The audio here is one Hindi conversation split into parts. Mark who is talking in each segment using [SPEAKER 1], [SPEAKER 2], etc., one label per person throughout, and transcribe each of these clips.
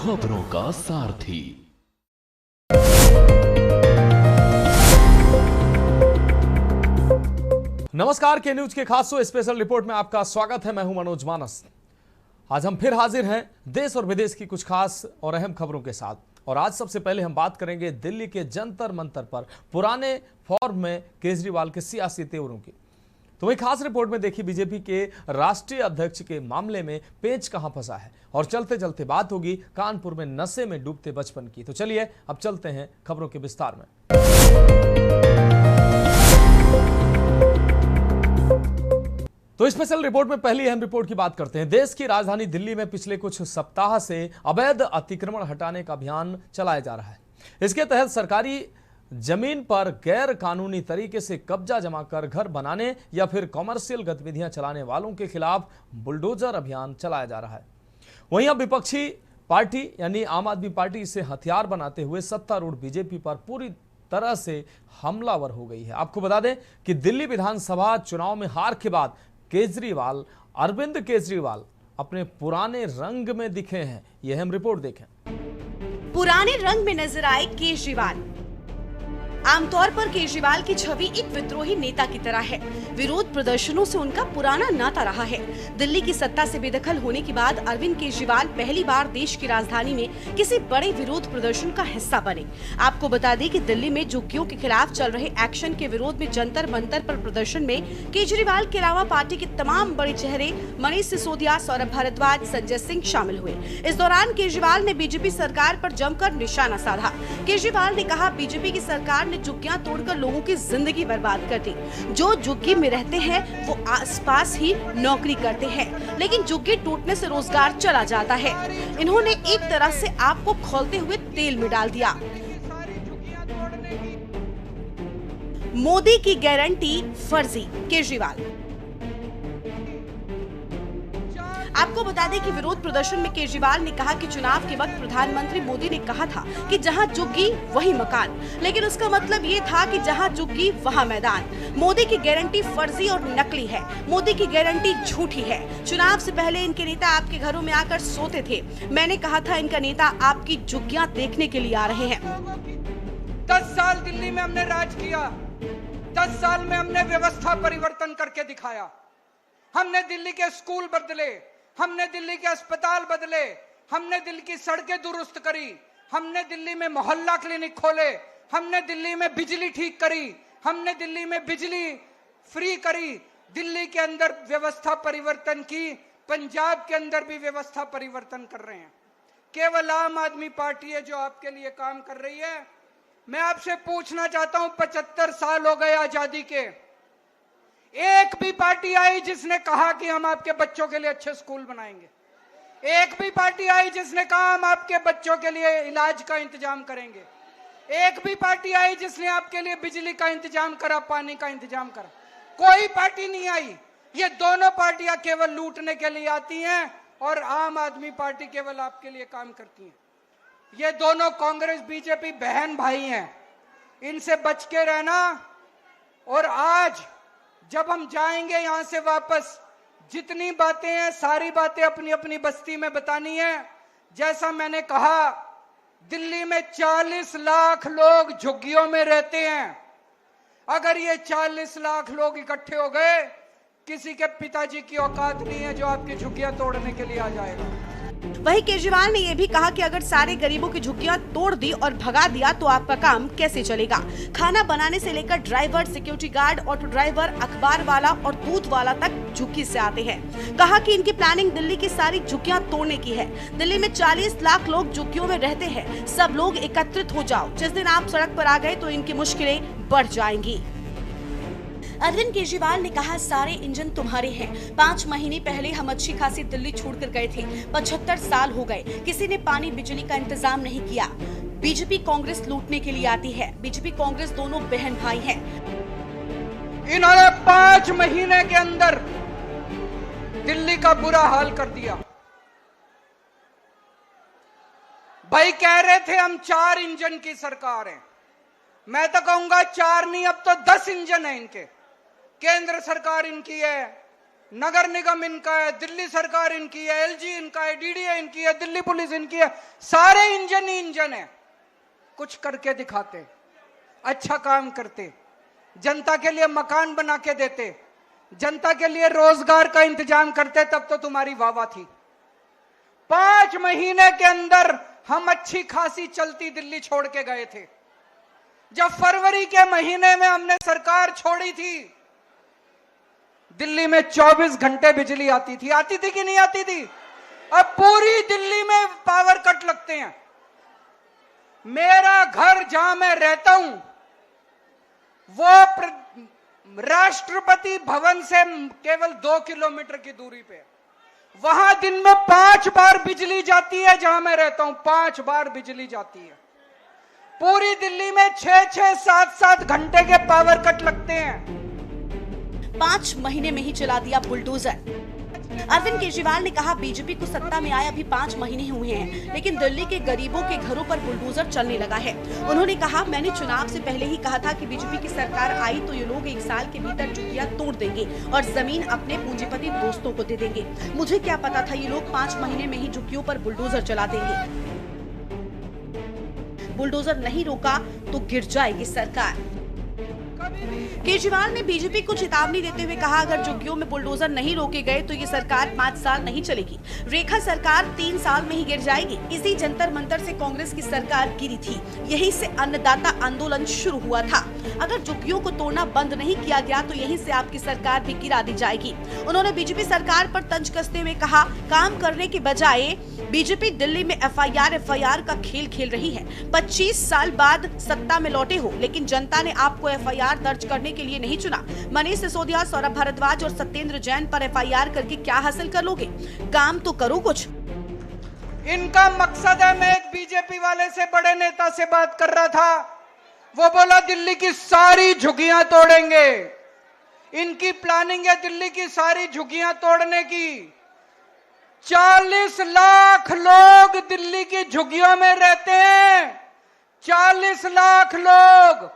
[SPEAKER 1] खबरों का सारथी।
[SPEAKER 2] नमस्कार, के न्यूज के खास स्पेशल रिपोर्ट में आपका स्वागत है। मैं हूं मनोज मानस। आज हम फिर हाजिर हैं देश और विदेश की कुछ खास और अहम खबरों के साथ। और आज सबसे पहले हम बात करेंगे दिल्ली के जंतर मंतर पर पुराने फॉर्म में केजरीवाल के सियासी तेवरों की। तो वही खास रिपोर्ट में देखिए, बीजेपी के राष्ट्रीय अध्यक्ष के मामले में पेंच कहां फंसा है। और चलते चलते बात होगी कानपुर में नशे में डूबते बचपन की। तो चलिए अब चलते हैं खबरों के विस्तार में। तो स्पेशल रिपोर्ट में पहली अहम रिपोर्ट की बात करते हैं। देश की राजधानी दिल्ली में पिछले कुछ सप्ताह से अवैध अतिक्रमण हटाने का अभियान चलाया जा रहा है। इसके तहत सरकारी जमीन पर गैर कानूनी तरीके से कब्जा जमा कर घर बनाने या फिर कॉमर्शियल गतिविधियां चलाने वालों के खिलाफ बुलडोजर अभियान चलाया जा रहा है। वहीं अब विपक्षी पार्टी यानी आम आदमी पार्टी इसे हथियार बनाते हुए सत्तारूढ़ बीजेपी पर पूरी तरह से हमलावर हो गई है। आपको बता दें कि दिल्ली विधानसभा चुनाव में हार के बाद अरविंद केजरीवाल अपने पुराने रंग में दिखे हैं। यह हम रिपोर्ट देखें।
[SPEAKER 3] पुराने रंग में नजर आए केजरीवाल। आमतौर पर केजरीवाल की छवि एक विद्रोही नेता की तरह है। विरोध प्रदर्शनों से उनका पुराना नाता रहा है। दिल्ली की सत्ता से बेदखल होने के बाद अरविंद केजरीवाल पहली बार देश की राजधानी में किसी बड़े विरोध प्रदर्शन का हिस्सा बने। आपको बता दें कि दिल्ली में झुग्गियों के खिलाफ चल रहे एक्शन के विरोध में जंतर मंतर पर प्रदर्शन में केजरीवाल के अलावा पार्टी के तमाम बड़े चेहरे मनीष सिसोदिया, सौरभ भारद्वाज, संजय सिंह शामिल हुए। इस दौरान केजरीवाल ने बीजेपी सरकार पर जमकर निशाना साधा। केजरीवाल ने कहा, बीजेपी की सरकार ने झुग्गियां तोड़कर लोगों की जिंदगी बर्बाद कर दी। जो झुग्गी में रहते हैं वो आसपास ही नौकरी करते हैं, लेकिन झुग्गी टूटने से रोजगार चला जाता है। इन्होंने एक तरह से आग को खौलते हुए तेल में डाल दिया। मोदी की गारंटी फर्जी, केजरीवाल। आपको बता दें कि विरोध प्रदर्शन में केजरीवाल ने कहा कि चुनाव के वक्त प्रधानमंत्री मोदी ने कहा था कि जहां झुग्गी वही मकान, लेकिन उसका मतलब ये था कि जहां झुग्गी वहां मैदान। मोदी की गारंटी फर्जी और नकली है। मोदी की गारंटी झूठी है। चुनाव से पहले इनके नेता आपके घरों में आकर सोते थे। मैंने कहा था इनका नेता आपकी झुग्गियां देखने के लिए आ रहे हैं।
[SPEAKER 4] 10 साल दिल्ली में हमने राज किया। 10 साल में हमने व्यवस्था परिवर्तन करके दिखाया। हमने दिल्ली के स्कूल बदले, हमने दिल्ली के अस्पताल बदले, हमने दिल्ली की सड़कें दुरुस्त करी, हमने दिल्ली में मोहल्ला क्लिनिक खोले, हमने दिल्ली में बिजली ठीक करी, हमने दिल्ली में बिजली फ्री करी, दिल्ली के अंदर व्यवस्था परिवर्तन की, पंजाब के अंदर भी व्यवस्था परिवर्तन कर रहे हैं। केवल आम आदमी पार्टी है जो आपके लिए काम कर रही है। मैं आपसे पूछना चाहता हूं, 75 साल हो गए आजादी के, एक भी पार्टी आई जिसने कहा कि हम आपके बच्चों के लिए अच्छे स्कूल बनाएंगे? एक भी पार्टी आई जिसने कहा हम आपके बच्चों के लिए इलाज का इंतजाम करेंगे? एक भी पार्टी आई जिसने आपके लिए बिजली का इंतजाम करा, पानी का इंतजाम करा? कोई पार्टी नहीं आई। ये दोनों पार्टियां केवल लूटने के लिए आती हैं और आम आदमी पार्टी केवल आपके लिए काम करती है। ये दोनों कांग्रेस बीजेपी बहन भाई हैं, इनसे बच के रहना। और आज जब हम जाएंगे यहां से वापस, जितनी बातें हैं सारी बातें अपनी अपनी बस्ती में बतानी है। जैसा मैंने कहा, दिल्ली में 40 लाख लोग झुग्गियों में रहते हैं। अगर ये 40 लाख लोग इकट्ठे हो गए, किसी के पिताजी की औकात नहीं है जो आपकी झुग्गियां तोड़ने के लिए आ जाएगा।
[SPEAKER 3] वहीं केजरीवाल ने यह भी कहा कि अगर सारे गरीबों की झुग्गियां तोड़ दी और भगा दिया तो आपका काम कैसे चलेगा। खाना बनाने से लेकर driver, security guard, auto driver, अखबार वाला और दूध वाला तक झुग्गी से आते हैं। कहा कि इनकी प्लानिंग दिल्ली की सारी झुग्गियां तोड़ने की है। दिल्ली में 40 लाख लोग झुग्गियों में रहते हैं। सब लोग एकत्रित हो जाओ। जिस दिन आप सड़क पर आ गए तो इनकी मुश्किलें बढ़ जाएंगी। अरविंद केजरीवाल ने कहा, सारे इंजन तुम्हारे हैं। 5 महीने पहले हम अच्छी खासी दिल्ली छोड़कर गए थे। 75 साल हो गए, किसी ने पानी बिजली का इंतजाम नहीं किया। बीजेपी कांग्रेस लूटने के लिए आती है। बीजेपी कांग्रेस दोनों बहन भाई हैं।
[SPEAKER 4] इन्होंने 5 महीने के अंदर दिल्ली का बुरा हाल कर दिया। भाई कह रहे थे हम 4 इंजन की सरकार है। मैं तो कहूंगा 4 नहीं, अब तो 10 इंजन है इनके। केंद्र सरकार इनकी है, नगर निगम इनका है, दिल्ली सरकार इनकी है, एलजी इनका है, डीडीए इनकी है, दिल्ली पुलिस इनकी है, सारे इंजन ही इंजन है। कुछ करके दिखाते, अच्छा काम करते, जनता के लिए मकान बना के देते, जनता के लिए रोजगार का इंतजाम करते, तब तो तुम्हारी वाहवाह थी। 5 महीने के अंदर हम अच्छी खासी चलती दिल्ली छोड़ के गए थे। जब फरवरी के महीने में हमने सरकार छोड़ी थी, दिल्ली में 24 घंटे बिजली आती थी कि नहीं आती थी? अब पूरी दिल्ली में पावर कट लगते हैं। मेरा घर जहां मैं रहता हूं वो राष्ट्रपति भवन से केवल 2 किलोमीटर की दूरी पे, वहां दिन में 5 बार बिजली जाती है। जहां मैं रहता हूं 5 बार बिजली जाती है। पूरी दिल्ली में 6-6, 7-7 घंटे के पावर कट लगते हैं।
[SPEAKER 3] 5 महीने में ही चला दिया बुलडोजर। अरविंद केजरीवाल ने कहा, बीजेपी को सत्ता में आए अभी 5 महीने हुए हैं, लेकिन दिल्ली के गरीबों के घरों पर बुलडोजर चलने लगा है। उन्होंने कहा, मैंने चुनाव से पहले ही कहा था कि बीजेपी की सरकार आई तो ये लोग 1 साल के भीतर झुग्गियां तोड़ देंगे और जमीन अपने पूंजीपति दोस्तों को दे देंगे। मुझे क्या पता था ये लोग 5 महीने में ही झुग्गियों पर बुलडोजर चला देंगे। बुलडोजर नहीं रोका तो गिर जाएगी सरकार। केजरीवाल ने बीजेपी को चेतावनी देते हुए कहा, अगर झुग्गियों में बुलडोजर नहीं रोके गए तो ये सरकार 5 साल नहीं चलेगी। रेखा सरकार 3 साल में ही गिर जाएगी। इसी जंतर मंतर से कांग्रेस की सरकार गिरी थी। यहीं से अन्नदाता आंदोलन शुरू हुआ था। अगर झुग्गियों को तोड़ना बंद नहीं किया गया तो यहीं से आपकी सरकार भी गिरा दी जाएगी। उन्होंने बीजेपी सरकार पर तंज कसते हुए कहा, काम करने के बजाय बीजेपी दिल्ली में एफआईआर का खेल खेल रही है। 25 साल बाद सत्ता में लौटे हो, लेकिन जनता ने आपको एफआईआर दर्ज करने के लिए नहीं चुना। मनीष सिसोदिया, सौरभ भारद्वाज और सत्येंद्र जैन पर एफआईआर करके क्या हासिल कर लोगे? काम तो करो कुछ।
[SPEAKER 4] इनका मकसद है, मैं एक बीजेपी वाले से, बड़े नेता से बात कर रहा था, वो बोला दिल्ली की सारी झुग्गियां तोड़ेंगे। इनकी प्लानिंग है दिल्ली की सारी झुग्गियां तोड़ने की। 40 लाख लोग दिल्ली की झुग्गियों में रहते हैं। 40 लाख लोग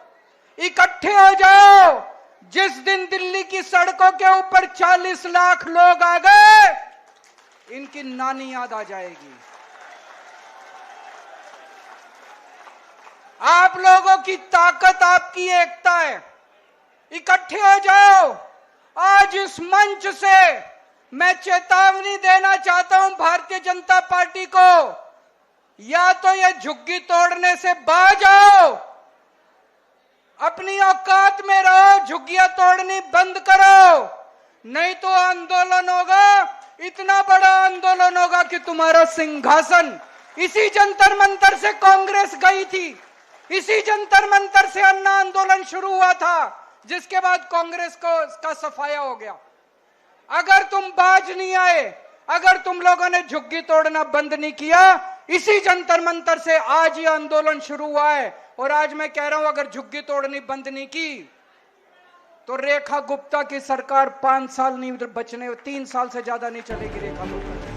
[SPEAKER 4] इकट्ठे हो जाओ। जिस दिन दिल्ली की सड़कों के ऊपर 40 लाख लोग आ गए, इनकी नानी याद आ जाएगी। आप लोगों की ताकत, आपकी एकता है। इकट्ठे हो जाओ। आज इस मंच से मैं चेतावनी देना चाहता हूं भारतीय जनता पार्टी को, या तो ये झुग्गी तोड़ने से बाज आओ, अपनी औकात में रहो, झुग्गियां तोड़नी बंद करो, नहीं तो आंदोलन होगा, इतना बड़ा आंदोलन होगा कि तुम्हारा सिंहासन। इसी जंतर मंतर से कांग्रेस गई थी, इसी जंतर मंतर से अन्ना आंदोलन शुरू हुआ था, जिसके बाद कांग्रेस को इसका सफाया हो गया। अगर तुम बाज नहीं आए, अगर तुम लोगों ने झुग्गी तोड़ना बंद नहीं किया, इसी जंतर मंतर से आज ये आंदोलन शुरू हुआ है। और आज मैं कह रहा हूं, अगर झुग्गी तोड़नी बंद नहीं की तो रेखा गुप्ता की सरकार 5 साल नहीं बचने, 3 साल से ज्यादा नहीं चलेगी रेखा गुप्ता।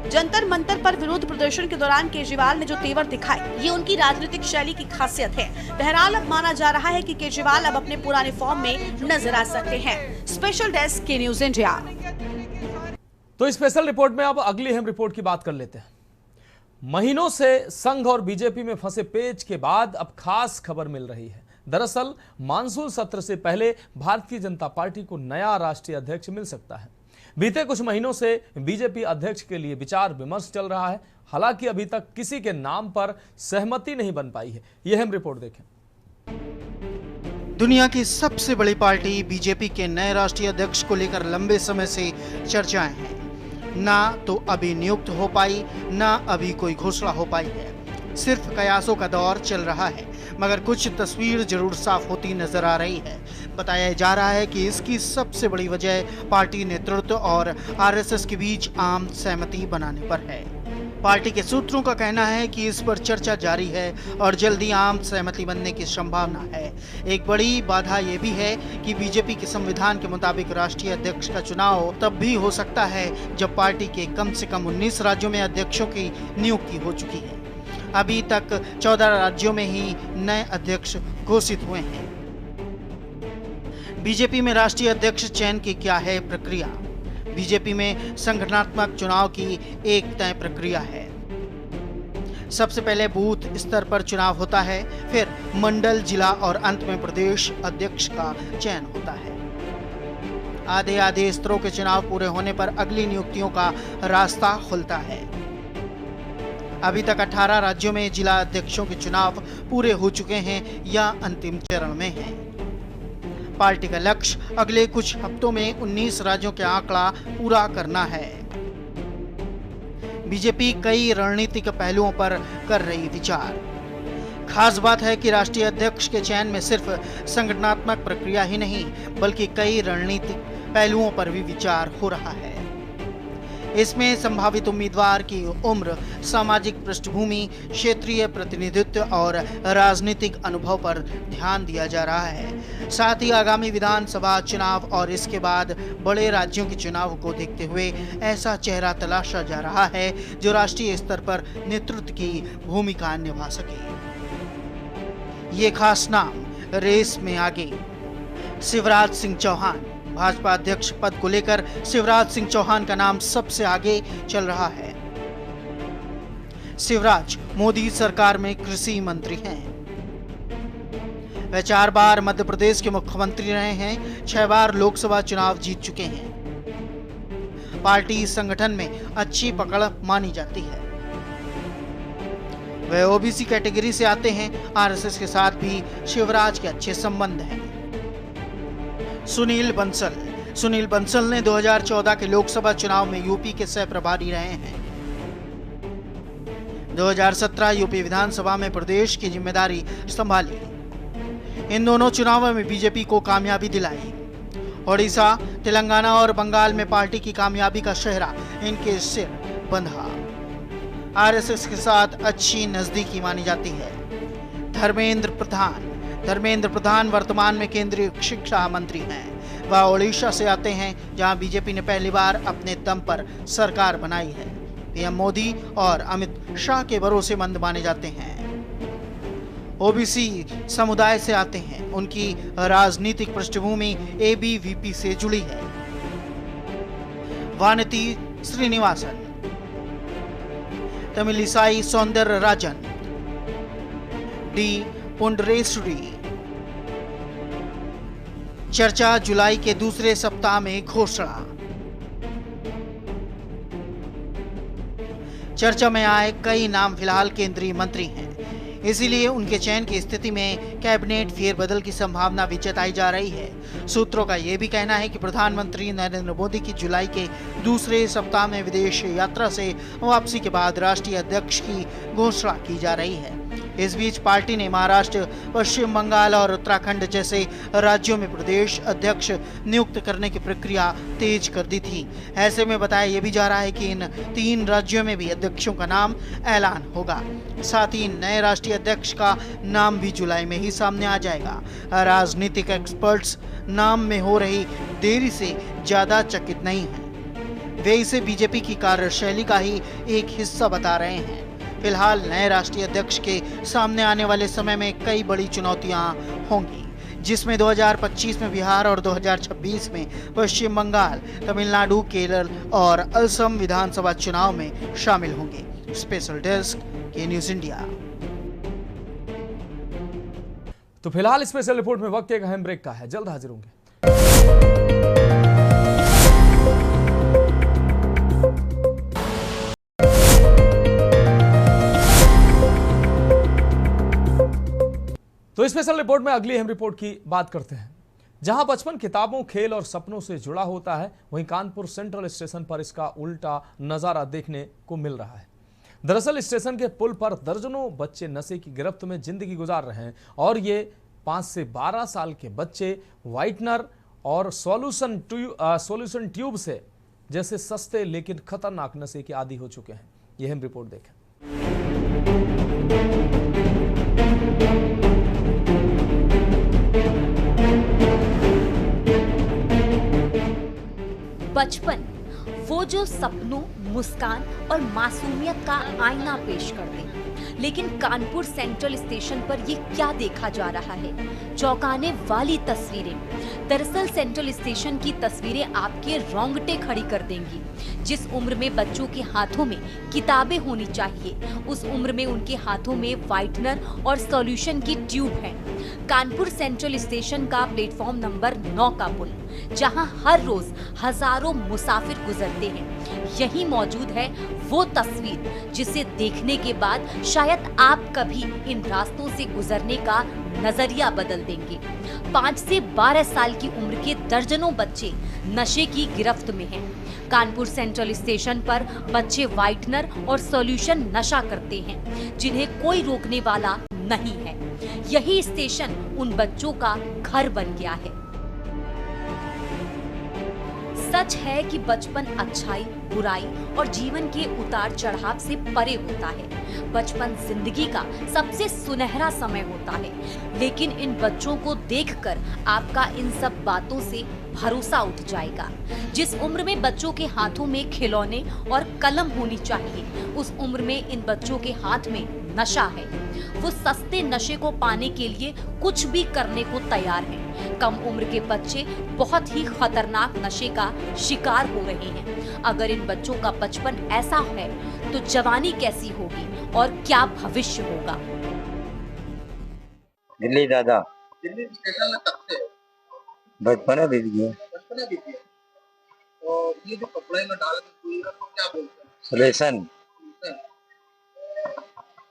[SPEAKER 3] जंतर मंतर पर विरोध प्रदर्शन के दौरान केजरीवाल ने जो तेवर दिखाए, ये उनकी राजनीतिक शैली की खासियत है। बहरहाल अब माना जा रहा है कि केजरीवाल अब अपने पुराने फॉर्म में नजर आ सकते हैं। स्पेशल डेस्क के न्यूज इंडिया।
[SPEAKER 2] तो स्पेशल रिपोर्ट में अब अगली अहम रिपोर्ट की बात कर लेते हैं। महीनों से संघ और बीजेपी में फंसे पेच के बाद अब खास खबर मिल रही है। दरअसल मानसून सत्र से पहले भारतीय जनता पार्टी को नया राष्ट्रीय अध्यक्ष मिल सकता है। बीते कुछ महीनों से बीजेपी अध्यक्ष के लिए विचार विमर्श चल रहा है। हालांकि अभी तक किसी के नाम पर सहमति नहीं बन पाई है। यह हम रिपोर्ट देखें।
[SPEAKER 5] दुनिया की सबसे बड़ी पार्टी बीजेपी के नए राष्ट्रीय अध्यक्ष को लेकर लंबे समय से चर्चाएं हैं। ना तो अभी नियुक्त हो पाई, ना अभी कोई घोषणा हो पाई है। सिर्फ कयासों का दौर चल रहा है, मगर कुछ तस्वीर जरूर साफ होती नजर आ रही है। बताया जा रहा है कि इसकी सबसे बड़ी वजह पार्टी नेतृत्व और आरएसएस के बीच आम सहमति बनाने पर है। पार्टी के सूत्रों का कहना है कि इस पर चर्चा जारी है और जल्दी आम सहमति बनने की संभावना है। एक बड़ी बाधा यह भी है कि बीजेपी के संविधान के मुताबिक राष्ट्रीय अध्यक्ष का चुनाव तब भी हो सकता है जब पार्टी के कम से कम 19 राज्यों में अध्यक्षों की नियुक्ति हो चुकी है। अभी तक 14 राज्यों में ही नए अध्यक्ष घोषित हुए हैं। बीजेपी में राष्ट्रीय अध्यक्ष चयन की क्या है प्रक्रिया? बीजेपी में संगठनात्मक चुनाव की एक तय प्रक्रिया है। सबसे पहले बूथ स्तर पर चुनाव होता है, फिर मंडल, जिला और अंत में प्रदेश अध्यक्ष का चयन होता है। आधे स्तरों के चुनाव पूरे होने पर अगली नियुक्तियों का रास्ता खुलता है। अभी तक 18 राज्यों में जिला अध्यक्षों के चुनाव पूरे हो चुके हैं या अंतिम चरण में हैं। पार्टी का लक्ष्य अगले कुछ हफ्तों में 19 राज्यों के आंकड़ा पूरा करना है। बीजेपी कई रणनीतिक पहलुओं पर कर रही विचार। खास बात है कि राष्ट्रीय अध्यक्ष के चयन में सिर्फ संगठनात्मक प्रक्रिया ही नहीं, बल्कि कई रणनीतिक पहलुओं पर भी विचार हो रहा है। इसमें संभावित उम्मीदवार की उम्र, सामाजिक पृष्ठभूमि, क्षेत्रीय प्रतिनिधित्व और राजनीतिक अनुभव पर ध्यान दिया जा रहा है। साथ ही आगामी विधानसभा चुनाव और इसके बाद बड़े राज्यों के चुनाव को देखते हुए ऐसा चेहरा तलाशा जा रहा है जो राष्ट्रीय स्तर पर नेतृत्व की भूमिका निभा सके। ये खास नाम रेस में आगे। शिवराज सिंह चौहान। भाजपा अध्यक्ष पद को लेकर शिवराज सिंह चौहान का नाम सबसे आगे चल रहा है। शिवराज मोदी सरकार में कृषि मंत्री हैं। वे 4 बार मध्य प्रदेश के मुख्यमंत्री रहे हैं, 6 बार लोकसभा चुनाव जीत चुके हैं। पार्टी संगठन में अच्छी पकड़ मानी जाती है। वे ओबीसी कैटेगरी से आते हैं। आरएसएस के साथ भी शिवराज के अच्छे संबंध हैं। सुनील बंसल। सुनील बंसल ने 2014 के लोकसभा चुनाव में यूपी के सह प्रभारी रहे हैं। 2017 यूपी विधानसभा में प्रदेश की जिम्मेदारी संभाली। इन दोनों चुनावों में बीजेपी को कामयाबी दिलाई। ओडिशा, तेलंगाना और बंगाल में पार्टी की कामयाबी का सेहरा इनके सिर बंधा। आरएसएस के साथ अच्छी नजदीकी मानी जाती है। धर्मेंद्र प्रधान। धर्मेंद्र प्रधान वर्तमान में केंद्रीय शिक्षा मंत्री हैं। वह ओडिशा से आते हैं, जहां बीजेपी ने पहली बार अपने दम पर सरकार बनाई है। पीएम मोदी और अमित शाह के भरोसेमंद माने जाते हैं। ओबीसी समुदाय से आते हैं। उनकी राजनीतिक पृष्ठभूमि एबीवीपी से जुड़ी है। वानती श्रीनिवासन। तमिलिसाई सौंदरराजन। डी पुंडरेश्वरी। चर्चा जुलाई के दूसरे सप्ताह में घोषणा। चर्चा में आए कई नाम फिलहाल केंद्रीय मंत्री हैं, इसीलिए उनके चयन की स्थिति में कैबिनेट फेरबदल की संभावना भी जताई जा रही है। सूत्रों का यह भी कहना है कि प्रधानमंत्री नरेंद्र मोदी की जुलाई के दूसरे सप्ताह में विदेश यात्रा से वापसी के बाद राष्ट्रीय अध्यक्ष की घोषणा की जा रही है। इस बीच पार्टी ने महाराष्ट्र, पश्चिम बंगाल और उत्तराखंड जैसे राज्यों में प्रदेश अध्यक्ष नियुक्त करने की प्रक्रिया तेज कर दी थी। ऐसे में बताया यह भी जा रहा है कि इन 3 राज्यों में भी अध्यक्षों का नाम ऐलान होगा। साथ ही नए राष्ट्रीय अध्यक्ष का नाम भी जुलाई में ही सामने आ जाएगा। राजनीतिक एक्सपर्ट्स नाम में हो रही देरी से ज्यादा चकित नहीं हैं। वे इसे बीजेपी की कार्यशैली का ही एक हिस्सा बता रहे हैं। फिलहाल नए राष्ट्रीय अध्यक्ष के सामने आने वाले समय में कई बड़ी चुनौतियां होंगी, जिसमें 2025 में बिहार और 2026 में पश्चिम बंगाल, तमिलनाडु, केरल और असम विधानसभा चुनाव में शामिल होंगे। स्पेशल डेस्क के न्यूज़ इंडिया।
[SPEAKER 2] तो फिलहाल स्पेशल रिपोर्ट में वक्त एक अहम ब्रेक का है। जल्द हाजिर होंगे। तो स्पेशल रिपोर्ट में अगली अहम रिपोर्ट की बात करते हैं। जहां बचपन किताबों, खेल और सपनों से जुड़ा होता है, वहीं कानपुर सेंट्रल स्टेशन पर इसका उल्टा नजारा देखने को मिल रहा है। दरअसल स्टेशन के पुल पर दर्जनों बच्चे नशे की गिरफ्त में जिंदगी गुजार रहे हैं और ये 5 से 12 साल के बच्चे व्हाइटनर और सॉल्यूशन ट्यूब से जैसे सस्ते लेकिन खतरनाक नशे के आदी हो चुके हैं। यह हम रिपोर्ट देखें।
[SPEAKER 6] बचपन, वो जो सपनों, मुस्कान और मासूमियत का आईना पेश कर दे। लेकिन कानपुर सेंट्रल स्टेशन पर ये क्या देखा जा रहा है? चौंकाने वाली तस्वीरें। दरअसल सेंट्रल स्टेशन की तस्वीरें आपके रोंगटे खड़ी कर देंगी। जिस उम्र में बच्चों के हाथों में किताबें होनी चाहिए, उस उम्र में उनके हाथों में व्हाइटनर और सॉल्यूशन की ट्यूब है। कानपुर सेंट्रल स्टेशन का प्लेटफॉर्म नंबर 9 का पुल, जहां हर रोज हजारों मुसाफिर गुजरते हैं, यही मौजूद है वो तस्वीर जिसे देखने के बाद शायद आप कभी इन रास्तों से गुजरने का नजरिया बदल देंगे। 5 से 12 साल की उम्र के दर्जनों बच्चे नशे की गिरफ्त में हैं। कानपुर सेंट्रल स्टेशन पर बच्चे व्हाइटनर और सॉल्यूशन नशा करते हैं, जिन्हें कोई रोकने वाला नहीं है। यही स्टेशन उन बच्चों का घर बन गया है। सच है कि बचपन अच्छाई, बुराई और जीवन के उतार चढ़ाव से परे होता है। बचपन जिंदगी का सबसे सुनहरा समय होता है, लेकिन इन बच्चों को देखकर आपका इन सब बातों से भरोसा उठ जाएगा। जिस उम्र में बच्चों के हाथों में खिलौने और कलम होनी चाहिए, उस उम्र में इन बच्चों के हाथ में नशा है। वो सस्ते नशे को पाने के लिए कुछ भी करने को तैयार हैं। कम उम्र के बच्चे बहुत ही खतरनाक नशे का शिकार हो रहे हैं। अगर इन बच्चों का बचपन ऐसा है तो जवानी कैसी होगी और क्या भविष्य होगा?
[SPEAKER 7] दिल्ली दादा
[SPEAKER 8] दिल्ली स्टेशन में कब से?
[SPEAKER 7] बचपन बीत गया।
[SPEAKER 8] बचपन बीत गया। तो ये जो कपड़े में डाल के सुई को क्या बोलते हैं?
[SPEAKER 7] सॉल्यूशन।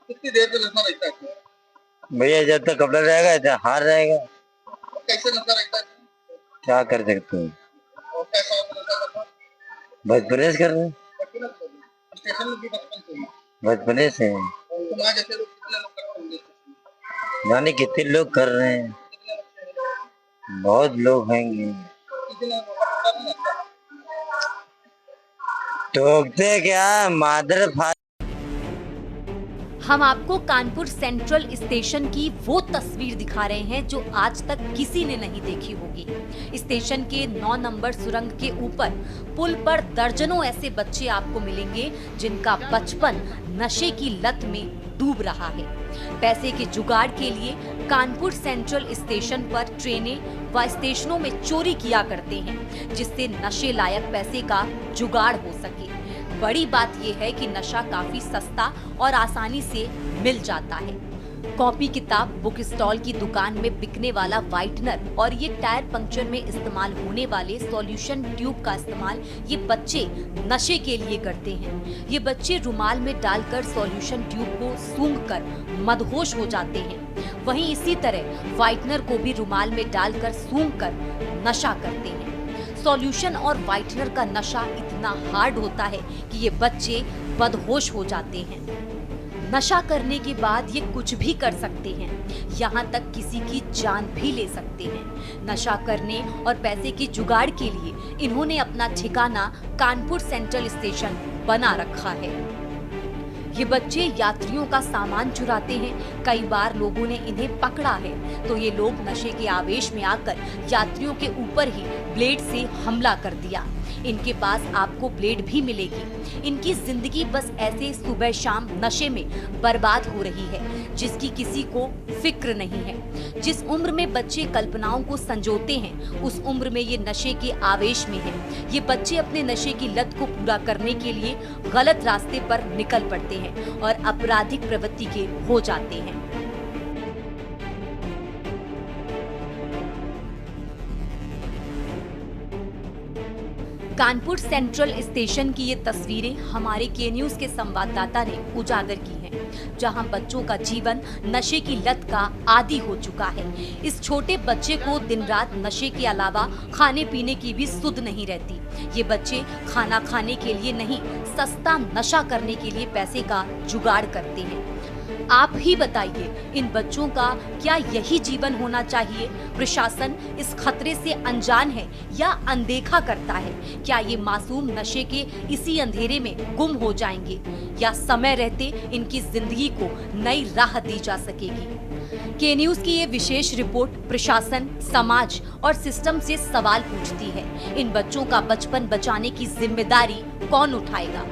[SPEAKER 8] कितनी देर तक नशा रहता है?
[SPEAKER 7] भैया जब तक कपड़ा रहेगा तो हार रहेगा।
[SPEAKER 8] कैसे नशा रहता है?
[SPEAKER 7] क्या कर सकते हो?
[SPEAKER 8] और कैसा नशा करता है?
[SPEAKER 7] बचपने से कर रहे हैं।
[SPEAKER 8] स्टेशन में भी बचपन से ही।
[SPEAKER 7] बचपने से
[SPEAKER 8] तुम्हारे जैसे लोग कितने लोग करते होंगे?
[SPEAKER 7] जाने कितने लोग कर रहे हैं।
[SPEAKER 8] कितने बच्चे हैं?
[SPEAKER 7] बहुत लोग होंगे।
[SPEAKER 8] कितने लोग पता नहीं लगता।
[SPEAKER 7] टोकते क्या मादर फादर।
[SPEAKER 6] हम आपको कानपुर सेंट्रल स्टेशन की वो तस्वीर दिखा रहे हैं जो आज तक किसी ने नहीं देखी होगी। स्टेशन के 9 नंबर सुरंग के ऊपर पुल पर दर्जनों ऐसे बच्चे आपको मिलेंगे जिनका बचपन नशे की लत में डूब रहा है। पैसे के जुगाड़ के लिए कानपुर सेंट्रल स्टेशन पर ट्रेनें व स्टेशनों में चोरी किया करते हैं, जिससे नशे लायक पैसे का जुगाड़ हो सके। बड़ी बात यह है कि नशा काफी सस्ता और आसानी से मिल जाता है। कॉपी किताब, बुक स्टॉल की दुकान में बिकने वाला व्हाइटनर और ये टायर पंक्चर में इस्तेमाल होने वाले सॉल्यूशन ट्यूब का इस्तेमाल ये बच्चे नशे के लिए करते हैं। ये बच्चे रुमाल में डालकर सॉल्यूशन ट्यूब को सूंघकर मदहोश हो जाते हैं। वहीं इसी तरह व्हाइटनर को भी रुमाल में डालकर सूंघकर नशा करते हैं। सॉल्यूशन और व्हाइटनर का नशा इतना हार्ड होता है कि ये बच्चे बदहोश हो जाते हैं। नशा करने के बाद ये कुछ भी कर सकते हैं, यहाँ तक किसी की जान भी ले सकते हैं। नशा करने और पैसे की जुगाड़ के लिए इन्होंने अपना ठिकाना कानपुर सेंट्रल स्टेशन बना रखा है। ये बच्चे यात्रियों का सामान चुराते हैं। कई बार लोगों ने इन्हें पकड़ा है तो ये लोग नशे के आवेश में आकर यात्रियों के ऊपर ही ब्लेड से हमला कर दिया। इनके पास आपको ब्लेड भी मिलेगी। इनकी जिंदगी बस ऐसे सुबह शाम नशे में बर्बाद हो रही है, जिसकी किसी को फिक्र नहीं है। जिस उम्र में बच्चे कल्पनाओं को संजोते हैं, उस उम्र में ये नशे के आवेश में है। ये बच्चे अपने नशे की लत को पूरा करने के लिए गलत रास्ते पर निकल पड़ते हैं और आपराधिक प्रवृत्ति के हो जाते हैं। कानपुर सेंट्रल स्टेशन की ये तस्वीरें हमारे के न्यूज के संवाददाता ने उजागर की हैं, जहां बच्चों का जीवन नशे की लत का आदी हो चुका है। इस छोटे बच्चे को दिन रात नशे के अलावा खाने पीने की भी सुध नहीं रहती। ये बच्चे खाना खाने के लिए नहीं, सस्ता नशा करने के लिए पैसे का जुगाड़ करते हैं। आप ही बताइए, इन बच्चों का क्या यही जीवन होना चाहिए? प्रशासन इस खतरे से अनजान है या अनदेखा करता है? क्या ये मासूम नशे के इसी अंधेरे में गुम हो जाएंगे या समय रहते इनकी जिंदगी को नई राह दी जा सकेगी? के न्यूज की ये विशेष रिपोर्ट प्रशासन, समाज और सिस्टम से सवाल पूछती है। इन बच्चों का बचपन बचाने की जिम्मेदारी कौन उठाएगा?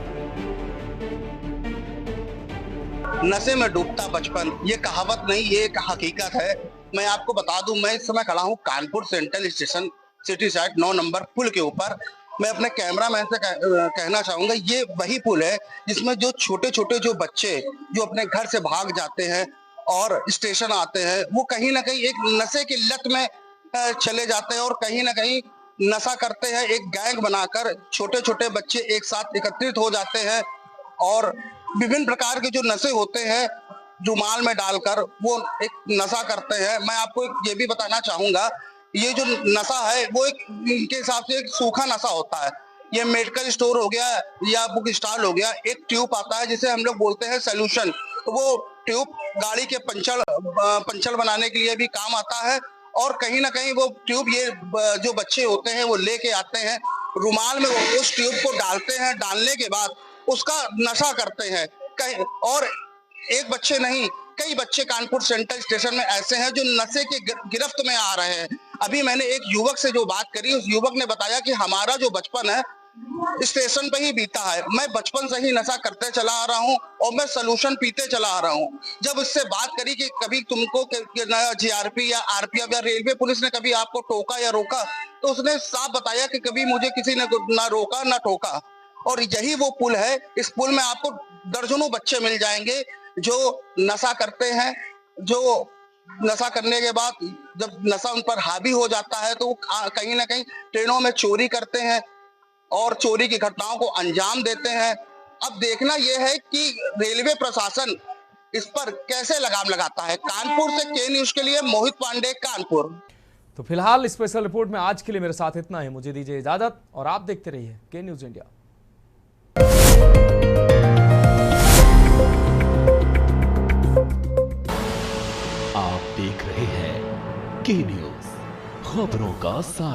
[SPEAKER 9] नशे में डूबता बचपन, ये कहावत नहीं, ये एक हकीकत है। मैं आपको बता दूं, मैं इस समय खड़ा हूं Kanpur central station city side 9 number पुल के ऊपर। मैं अपने कैमरामैन से कहना चाहूंगा, ये वही पुल है जिसमें जो छोटे छोटे जो बच्चे जो अपने घर से भाग जाते हैं और स्टेशन आते हैं, वो कहीं ना कहीं एक नशे की लत में चले जाते हैं और कहीं ना कहीं नशा करते हैं। एक गैंग बनाकर छोटे छोटे बच्चे एक साथ एकत्रित हो जाते हैं और विभिन्न प्रकार के जो नशे होते हैं रुमाल में डालकर वो एक नशा करते हैं। मैं आपको ये भी बताना चाहूंगा, ये जो नशा है वो एक इनके हिसाब से एक सूखा नशा होता है। ये मेडिकल स्टोर हो गया या बुक स्टॉल हो गया, एक ट्यूब आता है जिसे हम लोग बोलते हैं सोल्यूशन। तो वो ट्यूब गाड़ी के पंचर बनाने के लिए भी काम आता है और कहीं ना कहीं वो ट्यूब ये जो बच्चे होते हैं वो लेके आते हैं, रुमाल में वो उस ट्यूब को डालते हैं। डालने के बाद उसका नशा करते हैं। और एक बच्चे नहीं, कई बच्चे कानपुर सेंट्रल स्टेशन में ऐसे हैं जो नशे के गिरफ्त में आ रहे हैं। अभी मैंने एक युवक से जो बात करी, उस युवक ने बताया कि हमारा जो बचपन है स्टेशन पे ही बीता है। मैं बचपन से ही नशा करते चला आ रहा हूँ और मैं सोल्यूशन पीते चला आ रहा हूँ। जब उससे बात करी कि कभी तुमको जीआरपी या आरपीएफ या रेलवे पुलिस ने कभी आपको टोका या रोका, तो उसने साफ बताया कि कभी मुझे किसी ने ना रोका ना टोका। और यही वो पुल है। इस पुल में आपको दर्जनों बच्चे मिल जाएंगे जो नशा करते हैं, जो नशा करने के बाद जब नशा उन पर हावी हो जाता है तो कहीं ना कहीं ट्रेनों में चोरी करते हैं और चोरी की घटनाओं को अंजाम देते हैं। अब देखना यह है कि रेलवे प्रशासन इस पर कैसे लगाम लगाता है। कानपुर से के न्यूज के लिए मोहित पांडे, कानपुर।
[SPEAKER 2] तो फिलहाल स्पेशल रिपोर्ट में आज के लिए मेरे साथ इतना ही। मुझे दीजिए इजाजत और आप देखते रहिए के न्यूज इंडिया।
[SPEAKER 1] आप देख रहे हैं के न्यूज, खबरों का सार।